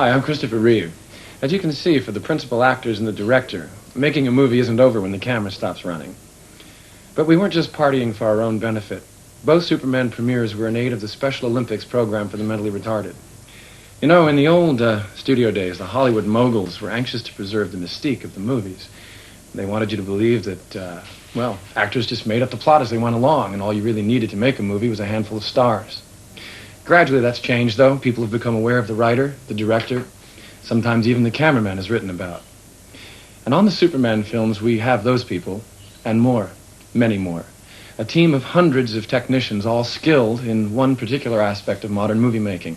Hi, I'm Christopher Reeve. As you can see, for the principal actors and the director, making a movie isn't over when the camera stops running. But we weren't just partying for our own benefit. Both Superman premieres were in aid of the Special Olympics program for the mentally retarded. You know, in the old studio days, the Hollywood moguls were anxious to preserve the mystique of the movies. They wanted you to believe that, well, actors just made up the plot as they went along, and all you really needed to make a movie was a handful of stars. Gradually, that's changed, though. People have become aware of the writer, the director, sometimes even the cameraman is written about. And on the Superman films, we have those people, and more, many more. A team of hundreds of technicians, all skilled in one particular aspect of modern movie making.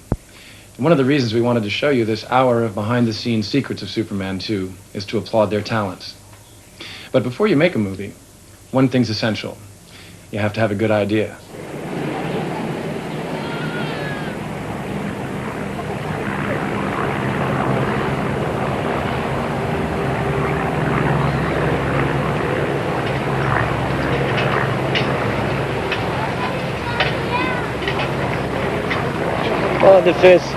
And one of the reasons we wanted to show you this hour of behind-the-scenes secrets of Superman 2 is to applaud their talents. But before you make a movie, one thing's essential. You have to have a good idea. Well, the first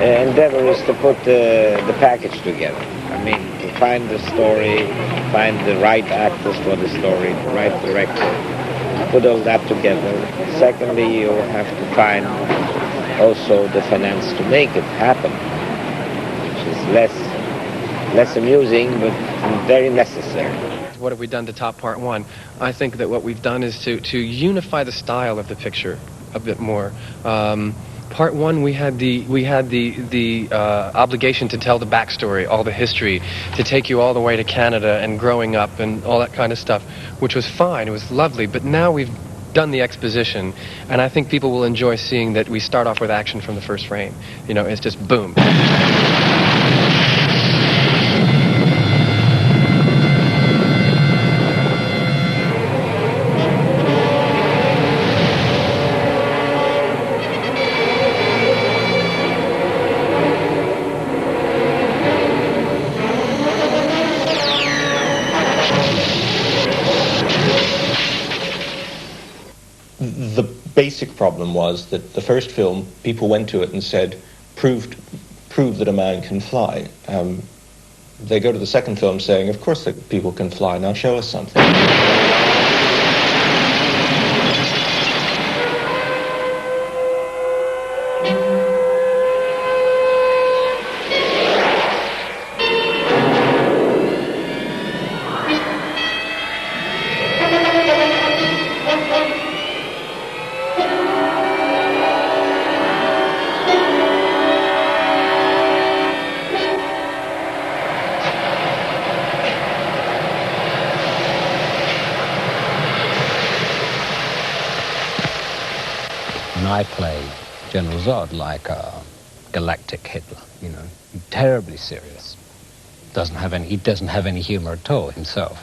endeavor is to put the package together. I mean, to find the story, find the right actors for the story, the right director, put all that together. Secondly, you have to find also the finance to make it happen, which is less amusing, but very necessary. What have we done to top part one? I think that what we've done is to unify the style of the picture a bit more. Part one, we had the obligation to tell the backstory, all the history, to take you all the way to Canada and growing up and all that kind of stuff, which was fine. It was lovely. But now we've done the exposition, and I think people will enjoy seeing that we start off with action from the first frame. You know, it's just boom. The basic problem was that the first film, people went to it and said, prove that a man can fly. They go to the second film saying, of course that people can fly, now show us something. I play General Zod like a galactic Hitler, you know, terribly serious. He doesn't have any humor at all himself.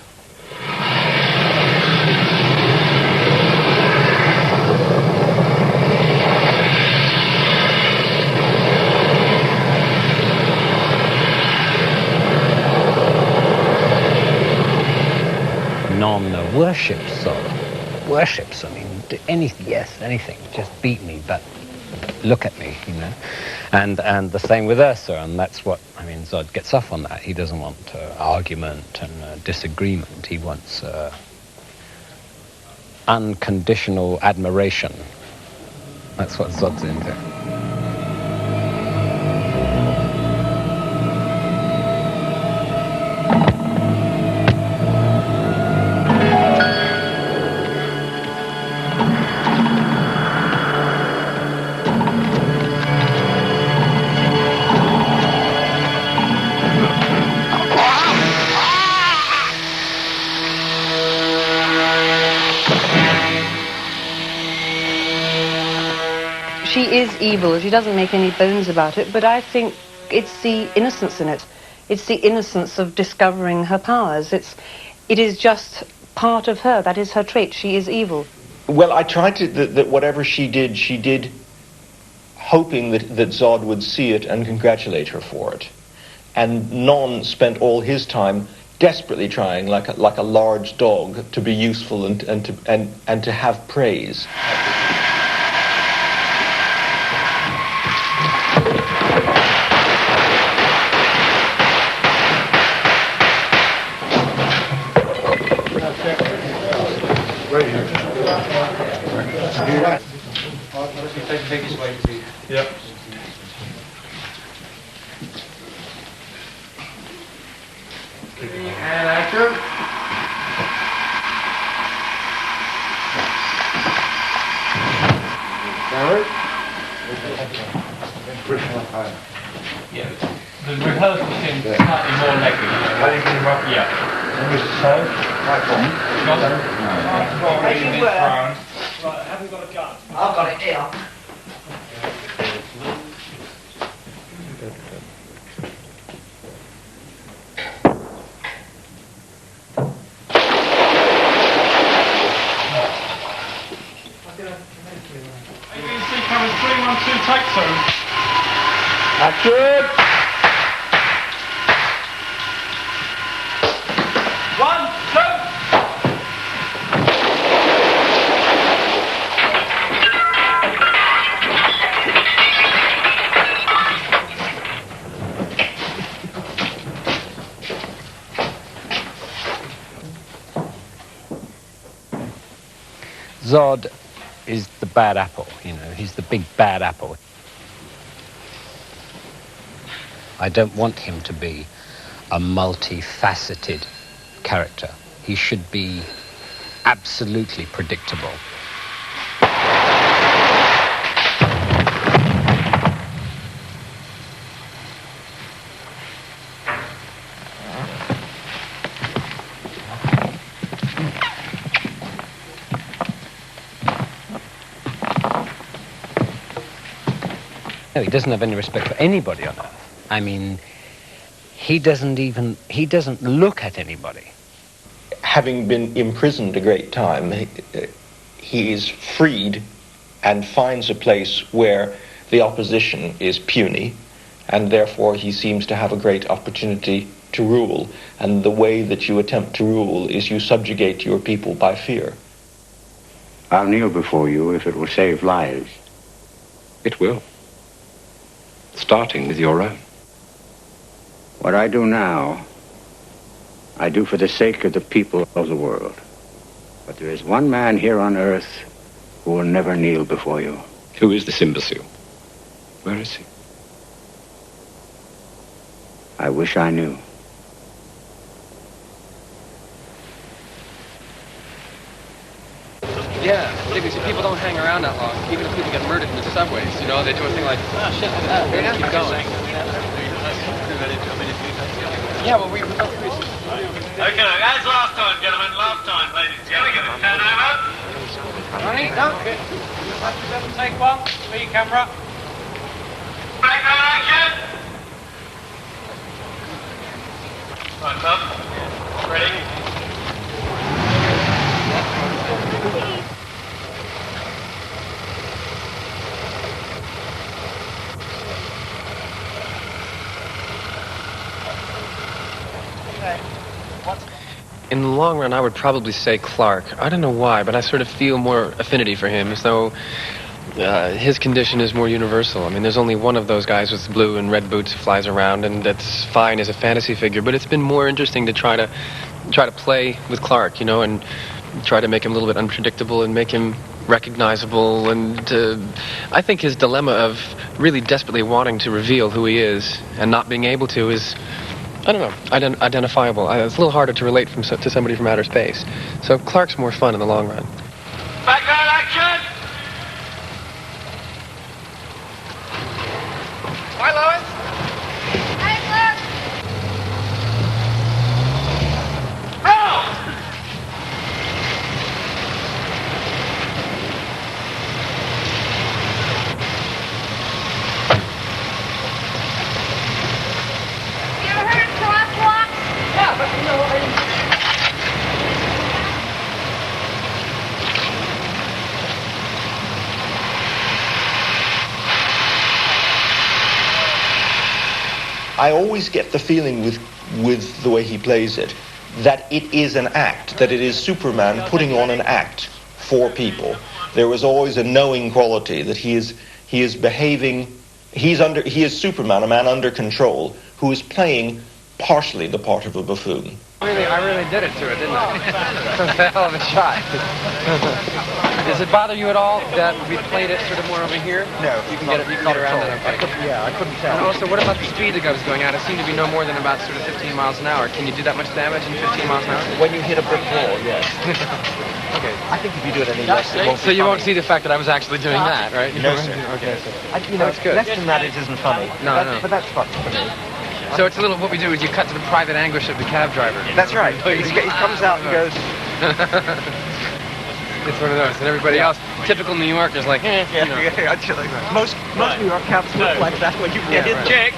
Non worships Zod. Worships, I mean, anything, yes, anything, just beat me, but look at me, you know. And the same with Ursa, and that's what, I mean, Zod gets off on that. He doesn't want argument and disagreement. He wants unconditional admiration. That's what Zod's into. She is evil. She doesn't make any bones about it, but I think it's the innocence in it. It's the innocence of discovering her powers. It is just part of her. That is her trait. She is evil. Well, I tried to, that whatever she did hoping that Zod would see it and congratulate her for it. And Non spent all his time desperately trying, like a large dog, to be useful and to have praise. take his way to the... Yep. And actor. Yeah, the rehearsal seems slightly more lengthy. Yeah. Right, haven't got a gun. I've got it here. ABC cameras 312, take two. Action. 1, 2. Zod is the bad apple, you know, he's the big bad apple. I don't want him to be a multifaceted character. He should be absolutely predictable. No, he doesn't have any respect for anybody on earth. I mean, he doesn't look at anybody. Having been imprisoned a great time, he is freed and finds a place where the opposition is puny, and therefore he seems to have a great opportunity to rule. And the way that you attempt to rule is you subjugate your people by fear. I'll kneel before you if it will save lives. It will. Starting with your own. What I do now, I do for the sake of the people of the world. But there is one man here on earth who will never kneel before you. Who is this imbecile? Where is he? I wish I knew. Yeah, because people don't hang around that long. Even if people get murdered in the subways, you know, they do a thing like, oh shit, keep going. Yeah, well, we... Okay, as last time, gentlemen, last time, ladies and gentlemen. Turn over. Ronnie, no. Take one, speed camera. Background action. Right, club. Ready? In the long run, I would probably say Clark. I don't know why, but I sort of feel more affinity for him, as though his condition is more universal. I mean, there's only one of those guys with blue and red boots who flies around, and that's fine as a fantasy figure. But it's been more interesting to try to play with Clark, you know, and try to make him a little bit unpredictable and make him recognizable. And I think his dilemma of really desperately wanting to reveal who he is and not being able to is, I don't know, identifiable. It's a little harder to relate to somebody from outer space. So Clark's more fun in the long run. Background action! Hi, Lois! Hey, look! Now! You ever heard of crosswalks? Yeah, but you know, I always get the feeling with the way he plays it, that it is an act, that it is Superman putting on an act for people. There was always a knowing quality that he is behaving, he is Superman, a man under control, who is playing partially the part of a buffoon. I really did it to it, didn't I? That was a hell of a shot. Does it bother you at all that we played it sort of more over here? No, You can get it. You can get around that. Okay. Yeah, I couldn't tell. And also, what about the speed that was going at? It seemed to be no more than about sort of 15 miles an hour. Can you do that much damage in 15 miles an hour? When you hit a brick wall, yes. Okay. I think if you do it any less, it won't So you won't see the fact that I was actually doing that, right? No, sir. Okay. That's good. Less than that, it isn't funny. No, no. But that's fun for me. So it's a little, what we do is you cut to the private anguish of the cab driver. That's right. He comes out and goes... It's one of those. And everybody else, typical New Yorkers, like, eh, you know. Yeah, I'd like that. Most New York cabs look like that when you get in. Right. Check.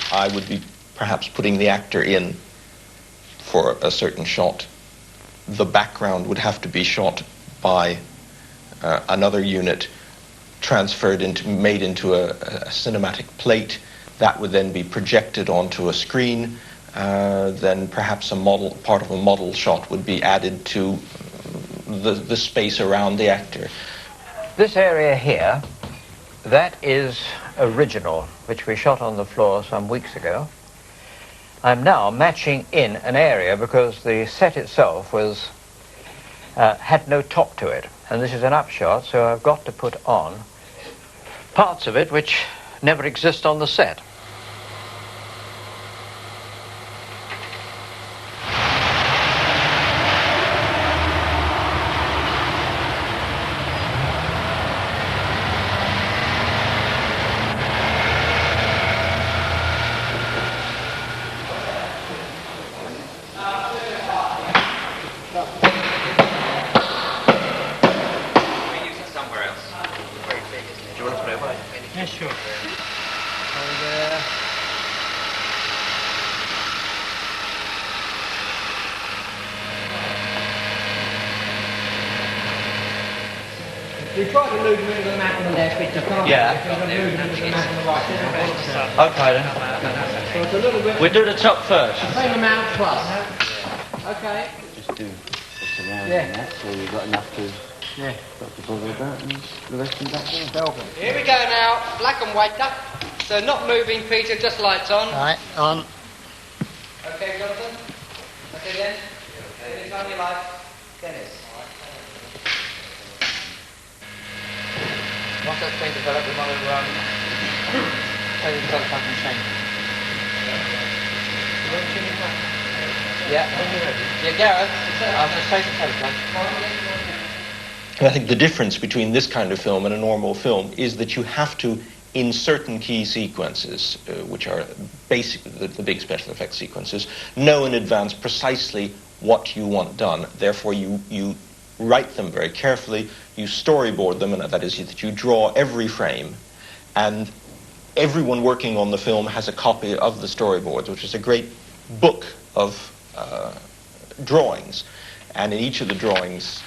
I would be perhaps putting the actor in for a certain shot. The background would have to be shot by another unit, made into a cinematic plate. That would then be projected onto a screen. Then perhaps part of a model shot would be added to the space around the actor. This area here, that is original, which we shot on the floor some weeks ago. I'm now matching in an area because the set itself had no top to it, and this is an upshot, so I've got to put on parts of it which never exist on the set. We tried to move them into the map on the left, but you can't. Yeah. Because we're moving into the map on the right. Okay then. So it's a little bit... We'll do the top first. Same amount plus. Okay. Just do the surrounding Yeah. that, so you've got enough to stop the bother about and the rest in back there. Here we go now. Black and white duck. So not moving, Peter, just lights on. Right, on. Okay, Jonathan. Okay, then. Anytime you like. Dennis. Once that's been developed, we want to tell you the fucking change. Yeah. Yeah, Gareth, I'll just take the photograph. I think the difference between this kind of film and a normal film is that you have to, in certain key sequences, which are basically the big special effects sequences, know in advance precisely what you want done. Therefore, you write them very carefully, you storyboard them, and that is that you draw every frame, and everyone working on the film has a copy of the storyboards, which is a great book of drawings. And in each of the drawings,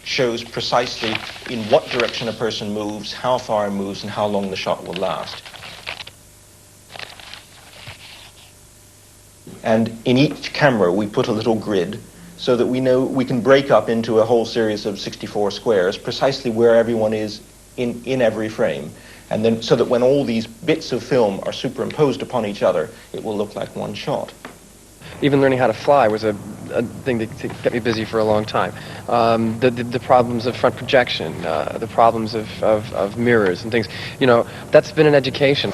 shows precisely in what direction a person moves, how far it moves, and how long the shot will last. And in each camera, we put a little grid so that we know we can break up into a whole series of 64 squares precisely where everyone is in every frame. And then so that when all these bits of film are superimposed upon each other, it will look like one shot. Even learning how to fly was a thing to get me busy for a long time. The problems of front projection, the problems of mirrors and things, you know, that's been an education.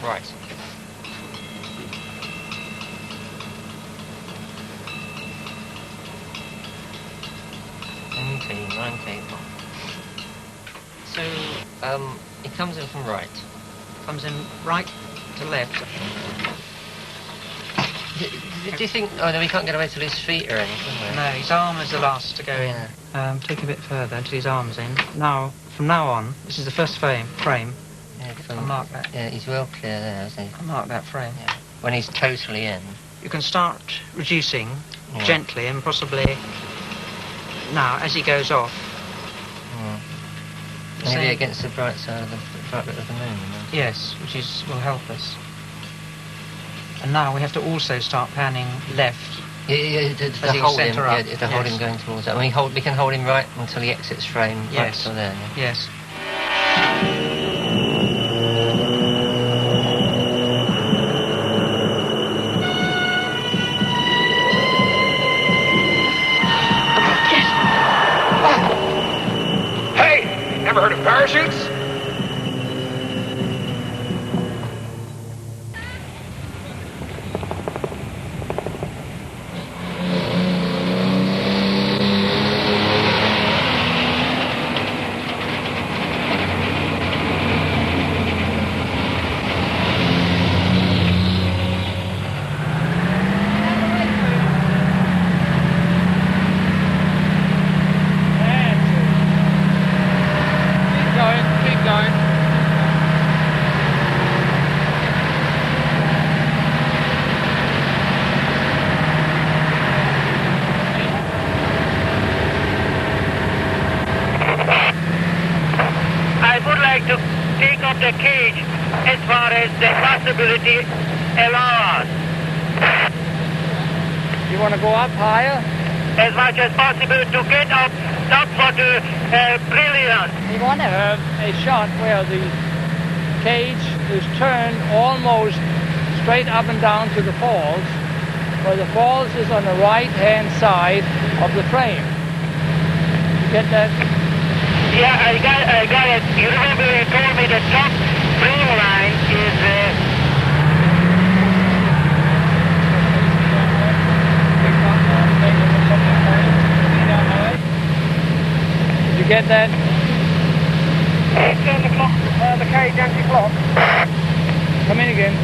Right. So, it comes in from right. Comes in right to left. Do you think... Oh, no, we can't get away till his feet are in, can we? No, his arm is the last to go in. Take a bit further until his arm's in. Now, from now on, this is the first frame. Yeah, I'll mark that. Yeah, he's well clear there, isn't he? I'll mark that frame. Yeah. When he's totally in. You can start reducing gently and possibly now as he goes off. Maybe against the bright side of the bright bit of the moon. Yes, which will help us. And now we have to also start panning left. Yeah, to hold him. Yeah, to hold him going towards that. We can hold him right until he exits frame. Right till there. Yeah? Yes. Ever heard of parachutes? The cage as far as the possibility allows. You want to go up higher? As much as possible to get up top for the brilliance. We want to have a shot where the cage is turned almost straight up and down to the falls, where the falls is on the right-hand side of the frame. You get that? Yeah, I got it. You remember you told me the top frame line is... Did you get that? Turn the clock, the cage anti-clock. Come in again.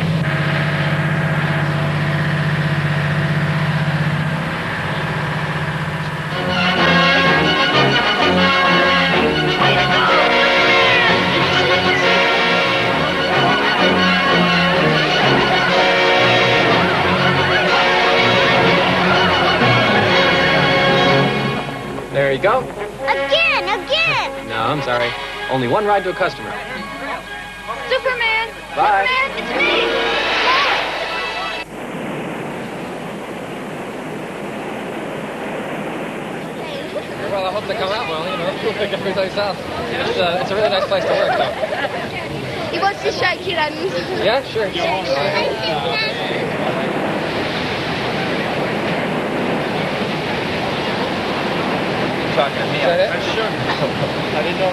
There you go. Again! No, I'm sorry. Only one ride to a customer. Superman! Bye. Superman, it's me! Well, I hoping to come out well, you know, like everybody's else. It's a really nice place to work, though. He wants to shake your hand. Yeah, sure. Talking to me. Sure. I didn't know.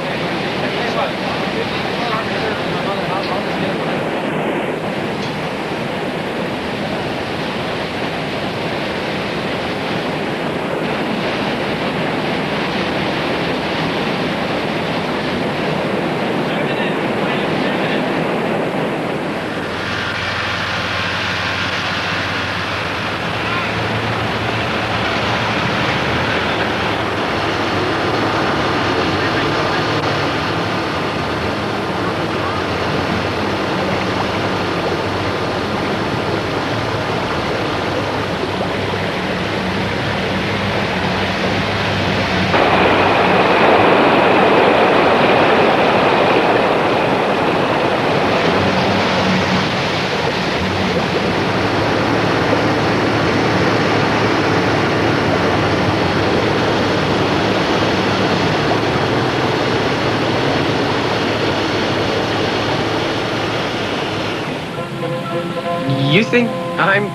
You think I'm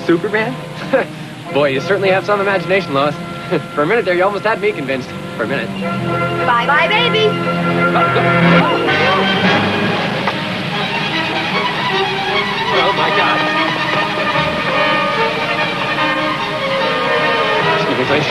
Superman? Boy, you certainly have some imagination, Lois. For a minute there, you almost had me convinced. For a minute. Bye-bye, baby. Oh, my God. Excuse me, please.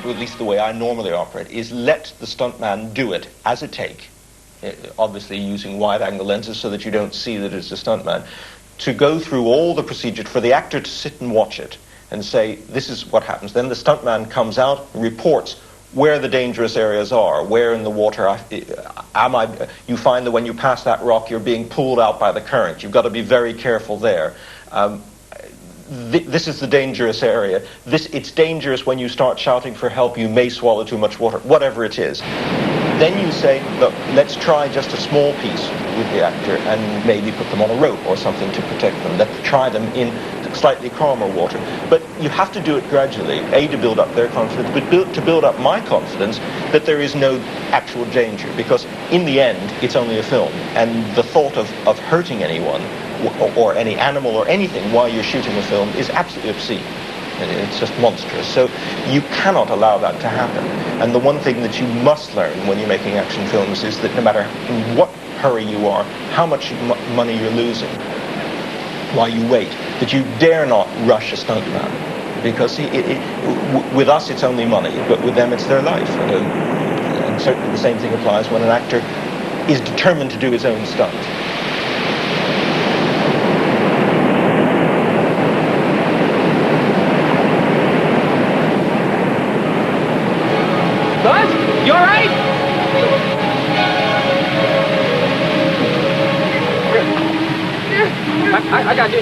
At least the way I normally operate, is let the stuntman do it as a take, obviously using wide-angle lenses so that you don't see that it's a stuntman, to go through all the procedure, for the actor to sit and watch it and say, this is what happens. Then the stuntman comes out and reports where the dangerous areas are, where in the water you find that when you pass that rock, you're being pulled out by the current. You've got to be very careful there. This is the dangerous area. It's dangerous when you start shouting for help. You may swallow too much water, whatever it is. Then you say, look, let's try just a small piece with the actor and maybe put them on a rope or something to protect them. Let's try them in slightly calmer water. But you have to do it gradually, A, to build up their confidence, but to build up my confidence that there is no actual danger. Because in the end, it's only a film. And the thought of hurting anyone or any animal or anything while you're shooting a film is absolutely obscene. It's just monstrous. So you cannot allow that to happen. And the one thing that you must learn when you're making action films is that no matter in what hurry you are, how much money you're losing while you wait, that you dare not rush a stuntman. Because with us it's only money, but with them it's their life. And certainly the same thing applies when an actor is determined to do his own stunt. Buzz, you all right? I got you.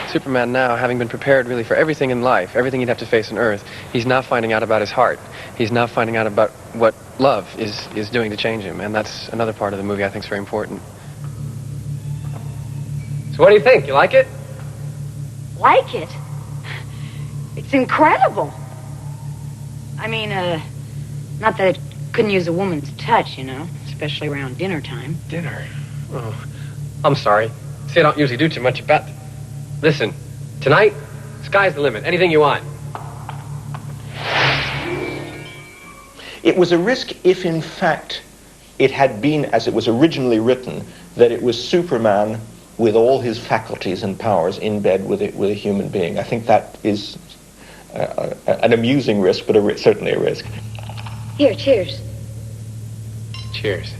Superman now, having been prepared really for everything in life, everything he'd have to face on Earth, he's now finding out about his heart. He's now finding out about what love is doing to change him, and that's another part of the movie I think is very important. So what do you think? You like it? Like it? It's incredible. I mean, not that it couldn't use a woman's touch, you know, especially around dinner time. Dinner? Oh, I'm sorry. See, I don't usually do too much about it. Listen, tonight, sky's the limit. Anything you want. It was a risk if, in fact, it had been, as it was originally written, that it was Superman with all his faculties and powers in bed with a human being. I think that is an amusing risk, but certainly a risk. Here, cheers. Cheers.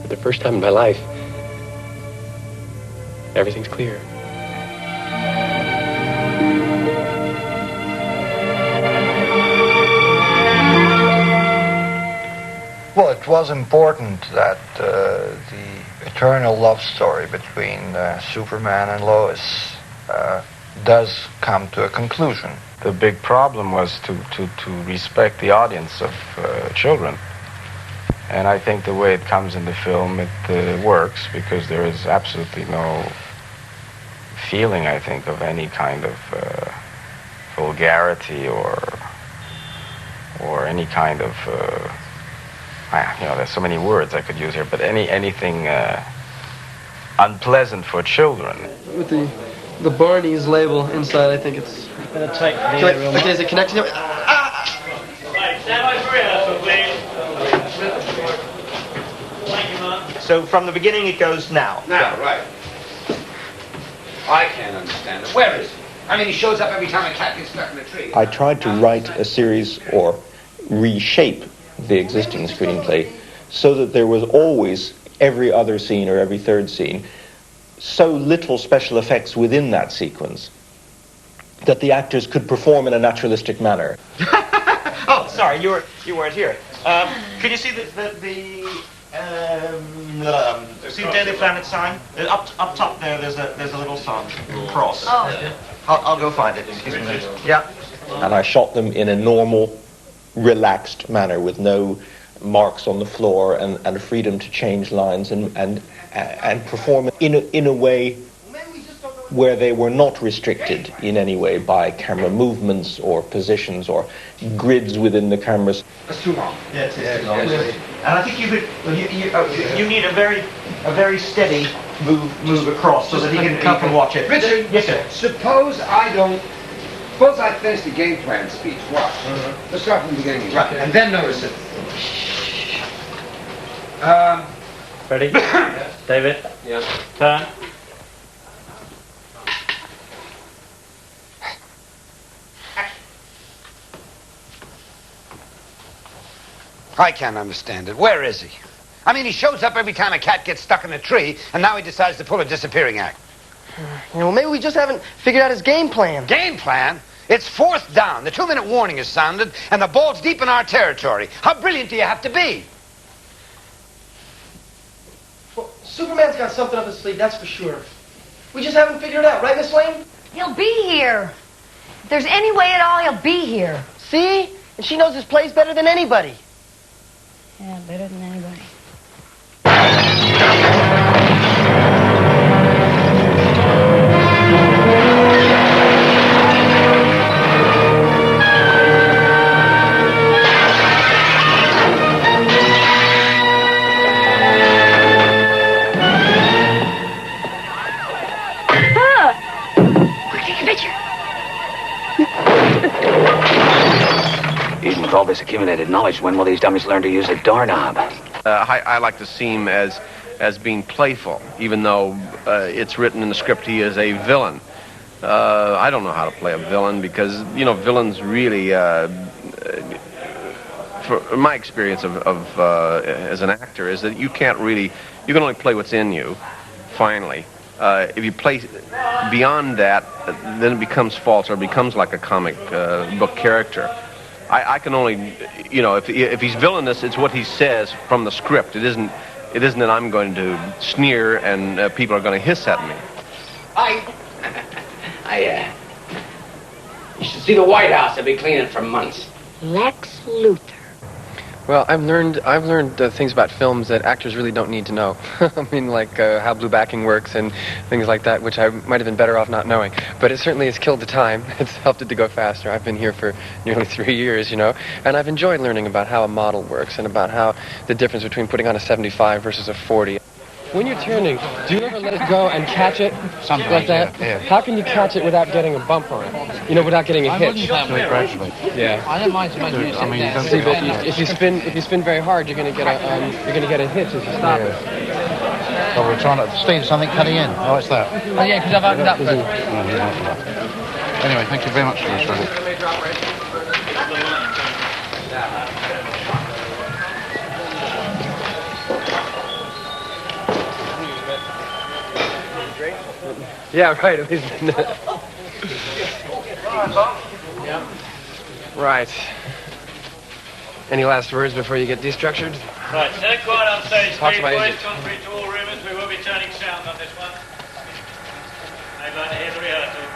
For the first time in my life, everything's clear. Well, it was important that the eternal love story between Superman and Lois does come to a conclusion. The big problem was to respect the audience of children. And I think the way it comes in the film, it works because there is absolutely no feeling, I think, of any kind of vulgarity or any kind of, there's so many words I could use here, but anything unpleasant for children. With the Barney's label inside, I think it's... Better take the aerial. Okay, is it connected to it? Right, stand by for rehearsal, please. Thank you, Mark. So from the beginning it goes now. Now, right. I can't understand it. Where is he? I mean, he shows up every time a cat gets stuck in a tree. I tried to write a series or reshape the existing screenplay so that there was always, every other scene or every third scene, so little special effects within that sequence that the actors could perform in a naturalistic manner. Oh, sorry, you weren't here. Could you see see the Daily Planet sign? Up top there, there's a little sign, cross. Oh. I'll go find it. Excuse me. Yeah. And I shot them in a normal, relaxed manner with no marks on the floor and freedom to change lines and perform in a way where they were not restricted in any way by camera movements or positions or grids within the cameras. That's too long. Yes, it's too long. And I think you need a very steady move across so that he can watch it. Richard, yes, sir. Suppose I finish the game plan speech. Watch. Let's start from the beginning. Right. And then notice it. Ready? David? Yeah. Turn. I can't understand it. Where is he? I mean, he shows up every time a cat gets stuck in a tree, and now he decides to pull a disappearing act. Well, maybe we just haven't figured out his game plan. Game plan? It's 4th down. The 2-minute warning is sounded, and the ball's deep in our territory. How brilliant do you have to be? Well, Superman's got something up his sleeve, that's for sure. We just haven't figured it out, right, Miss Lane? He'll be here. If there's any way at all, he'll be here. See? And she knows his plays better than anybody. Yeah, better than anybody. Even with all this accumulated knowledge, when will these dummies learn to use a doorknob? I like to see him as being playful, even though it's written in the script he is a villain. I don't know how to play a villain because, villains really, for my experience of as an actor, is that you can only play what's in you, finally. If you play beyond that, then it becomes false or becomes like a comic book character. I can only, if he's villainous, it's what he says from the script. It isn't that I'm going to sneer and people are going to hiss at me. You should see the White House. They've been cleaning for months. Lex Luthor. Well, I've learned things about films that actors really don't need to know. I mean, like how blue backing works and things like that, which I might have been better off not knowing. But it certainly has killed the time. It's helped it to go faster. I've been here for nearly 3 years, and I've enjoyed learning about how a model works and about how the difference between putting on a 75 versus a 40. When you're turning, do you ever let it go and catch it? Something like that? yeah. How can you catch it without getting a bump on it? Without getting a hitch? Gradually. Yeah. I don't mind so much you I mean, sit don't See, down. but if you spin very hard, you're going to get a hitch as you stop it. Oh, we're trying to Steve, something cutting in. Oh, it's that. Oh, yeah, because I've opened up. Anyway, thank you very much for this, Randy. Yeah, right. At least. Right. Any last words before you get destructured? Right, stand quiet on stage, Talk to please, my boys. agent. Contrary to all rumours, we will be turning sound on this one. I'd like to hear the rehearsal.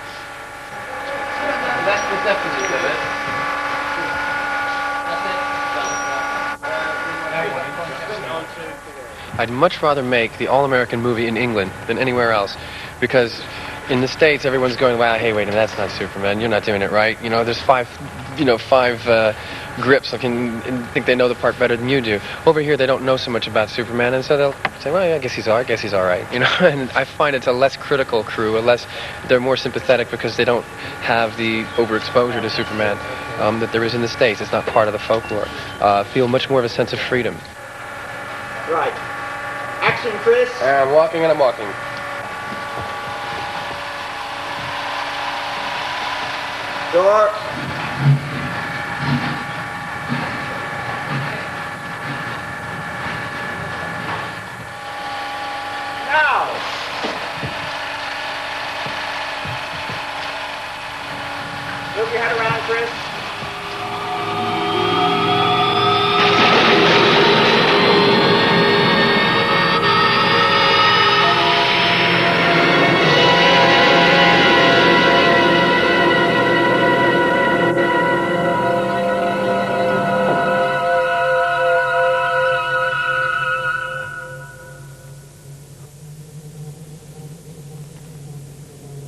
That's the deficit of it. That's it. I'd much rather make the all-American movie in England than anywhere else, because in the States everyone's going, "Wow, hey, wait a minute, that's not Superman. You're not doing it right." You know, there's five grips and think they know the part better than you do. Over here, they don't know so much about Superman, and so they'll say, "Well, yeah, I guess he's all right." You know, and I find it's a less critical crew, they're more sympathetic because they don't have the overexposure to Superman that there is in the States. It's not part of the folklore. Feel much more of a sense of freedom. Right. Action, Chris. I'm walking and I'm walking. Door. Now. Move your head around, Chris.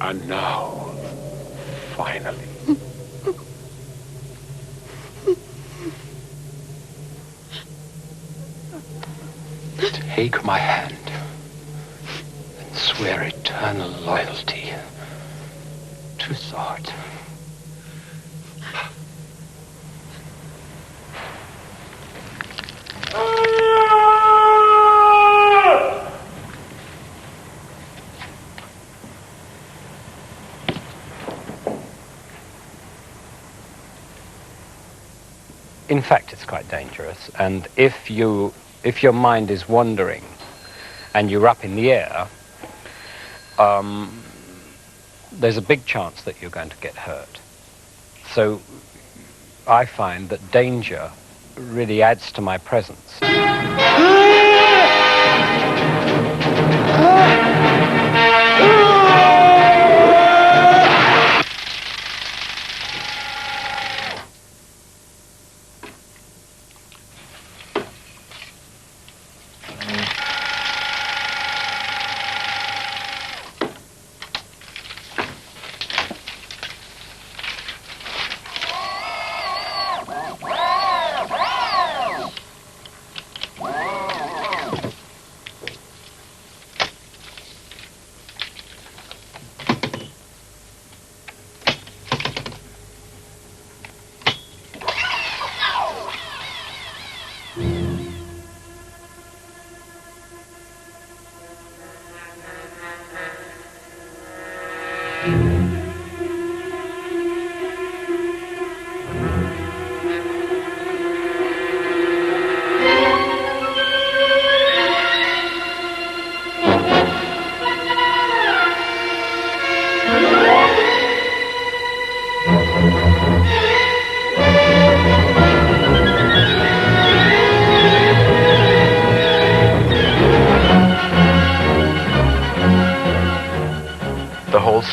And now, finally. Take my hand and swear eternal loyalty to Zod. In fact, it's quite dangerous, and if your mind is wandering and you're up in the air, there's a big chance that you're going to get hurt. So I find that danger really adds to my presence.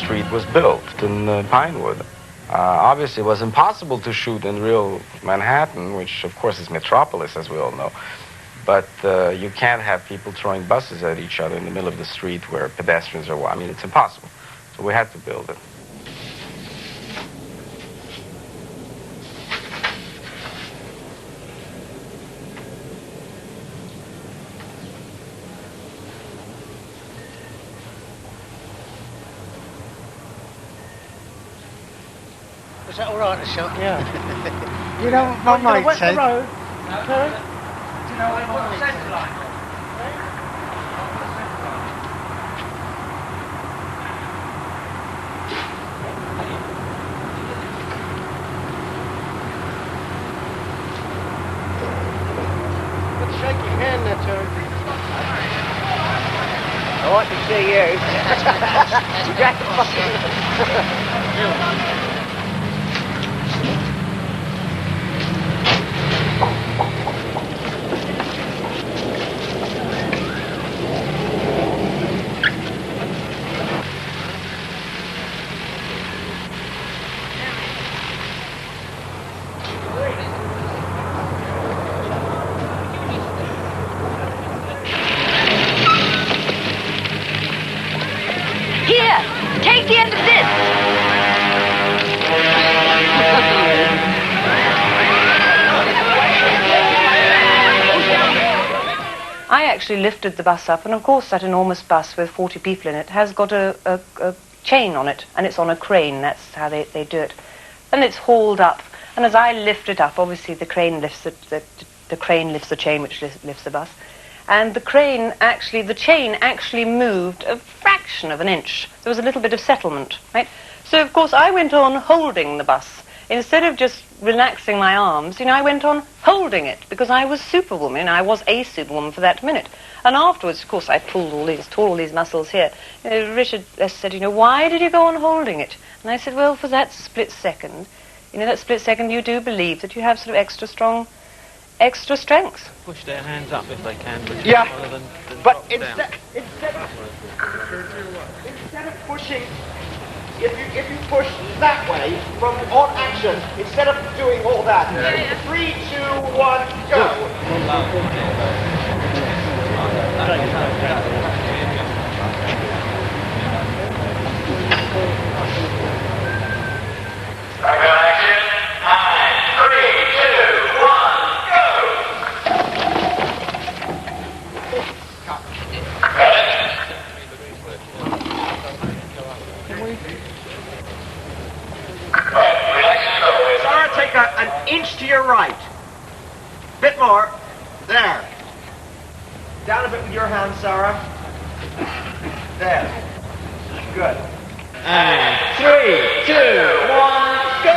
Street was built in Pinewood. Obviously, it was impossible to shoot in real Manhattan, which, of course, is metropolis, as we all know. But you can't have people throwing buses at each other in the middle of the street where pedestrians are. I mean, it's impossible. So we had to build it. Is that all right, the shot? Yeah. You know what my mate said? Do you know what the centre line was? Good shaking hand there, Terry. I want to see you. Jack fucking... I actually lifted the bus up, and of course that enormous bus with 40 people in it has got a chain on it, and it's on a crane. That's how they do it. And it's hauled up, and as I lift it up, obviously the crane lifts the crane lifts the chain, which lifts the bus. And the chain actually moved a fraction of an inch. There was a little bit of settlement, right? So, of course, I went on holding the bus. Instead of just relaxing my arms, I went on holding it, because I was Superwoman. I was a Superwoman for that minute. And afterwards, of course, I tore all these muscles here. Richard said, why did you go on holding it? And I said, well, for that split second, you do believe that you have sort of extra strength. Push their hands up if they can. Yeah, rather than but drop down. instead of pushing, if you push that way from on action, instead of doing all that, 3, 2, 1, go. Sarah, take an inch to your right. Bit more. There. Down a bit with your hand, Sarah. There. Good. And 3, 2, 1, go!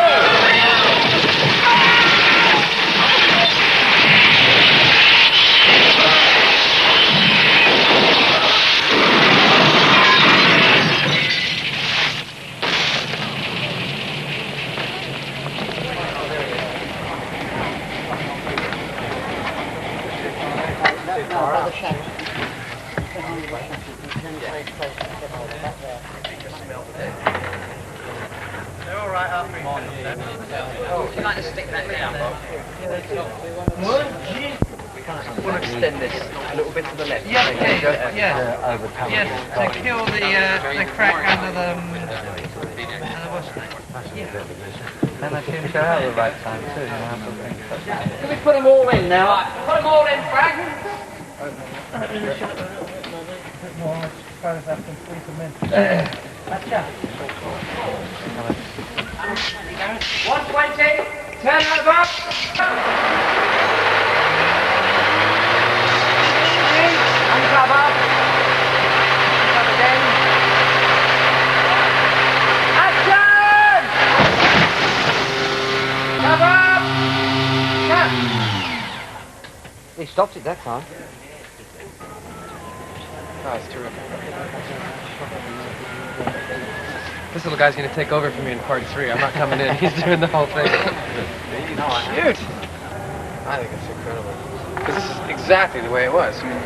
They're all right after you. Would you like to stick that down, Bob? We want to extend this a little bit to the left. Yeah. To kill the crack under the And I can go out at the right time too. Can we put them all in now? Put them all in, Frank. One 120. Turn over. Uncover. Uncover again. Action! Cover. Cut. He stopped it that time. Oh, it's terrific. This little guy's going to take over for me in part 3. I'm not coming in. He's doing the whole thing. Shoot! I think it's incredible. Because this is exactly the way it was. I mean,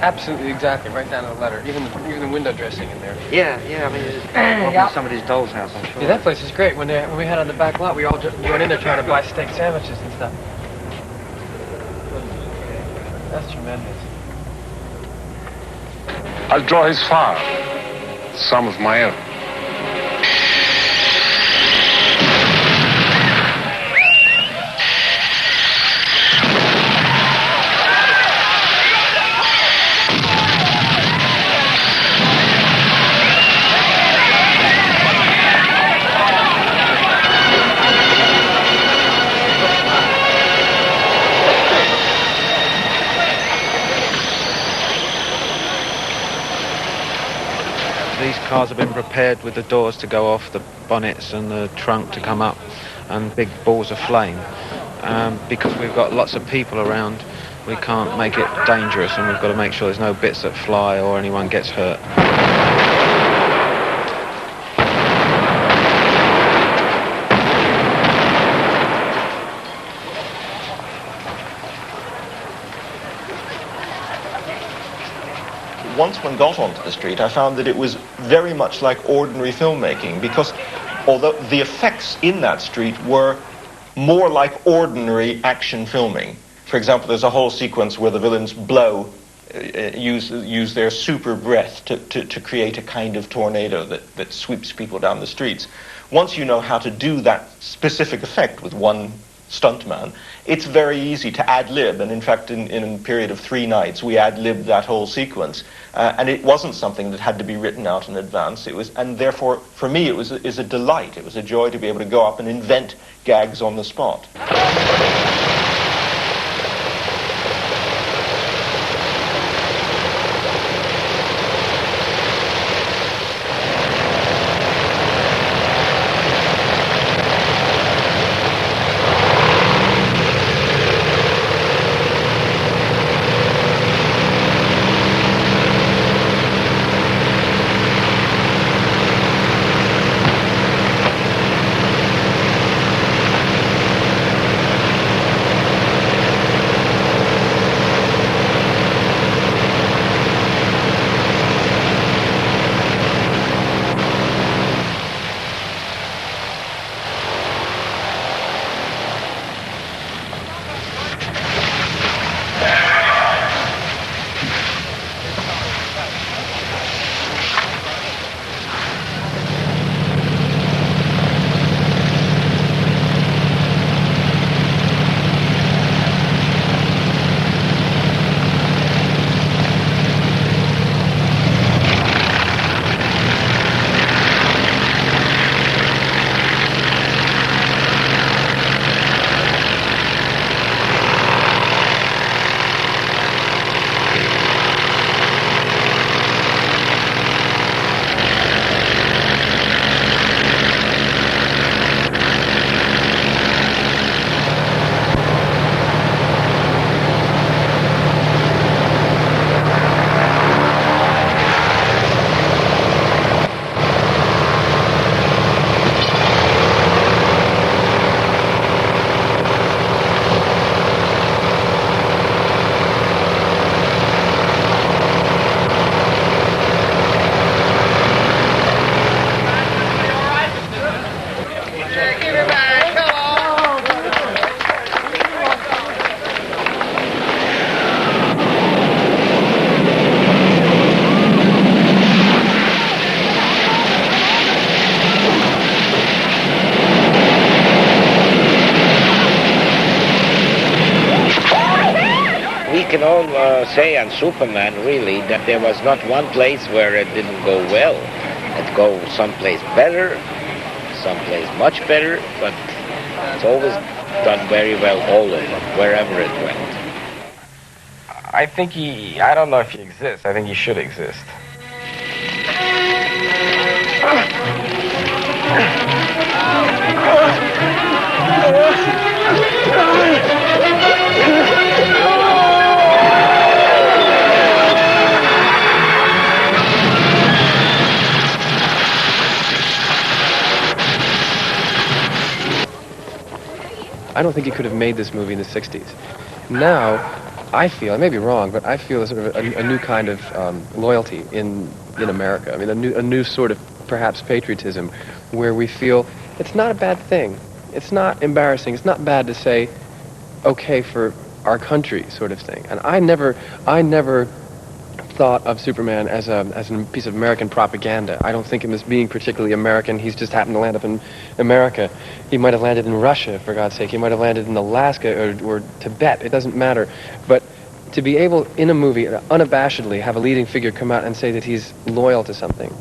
absolutely exactly, right down to the letter. Even the window dressing in there. Yeah, I mean, it's somebody's doll's house, I'm sure. Yeah, that place is great. When we had on the back lot, we all just went in there trying to buy steak sandwiches and stuff. That's tremendous. I'll draw his fire. Some of my own. These cars have been prepared with the doors to go off, the bonnets and the trunk to come up, and big balls of flame. Because we've got lots of people around, we can't make it dangerous, and we've got to make sure there's no bits that fly or anyone gets hurt. Once one got onto the street, I found that it was very much like ordinary filmmaking, because although the effects in that street were more like ordinary action filming. For example, there's a whole sequence where the villains use their super breath to create a kind of tornado that sweeps people down the streets. Once you know how to do that specific effect with one stuntman, it's very easy to ad-lib, and in fact in a period of 3 nights we ad-libbed that whole sequence, and it wasn't something that had to be written out in advance. It was, and therefore for me it was a delight, it was a joy to be able to go up and invent gags on the spot. We can all say on Superman, really, that there was not one place where it didn't go well. It goes someplace better, someplace much better, but it's always done very well all over, wherever it went. I think I don't know if he exists. I think he should exist. I don't think he could have made this movie in the 60s. Now, I feel, I may be wrong, but I feel a sort of a new kind of loyalty in America. I mean, a new sort of perhaps patriotism, where we feel it's not a bad thing. It's not embarrassing. It's not bad to say, okay for our country, sort of thing. And I never thought of Superman as a piece of American propaganda. I don't think him as being particularly American. He's just happened to land up in America. He might have landed in Russia, for God's sake. He might have landed in Alaska or Tibet. It doesn't matter. But to be able, in a movie, unabashedly have a leading figure come out and say that he's loyal to something,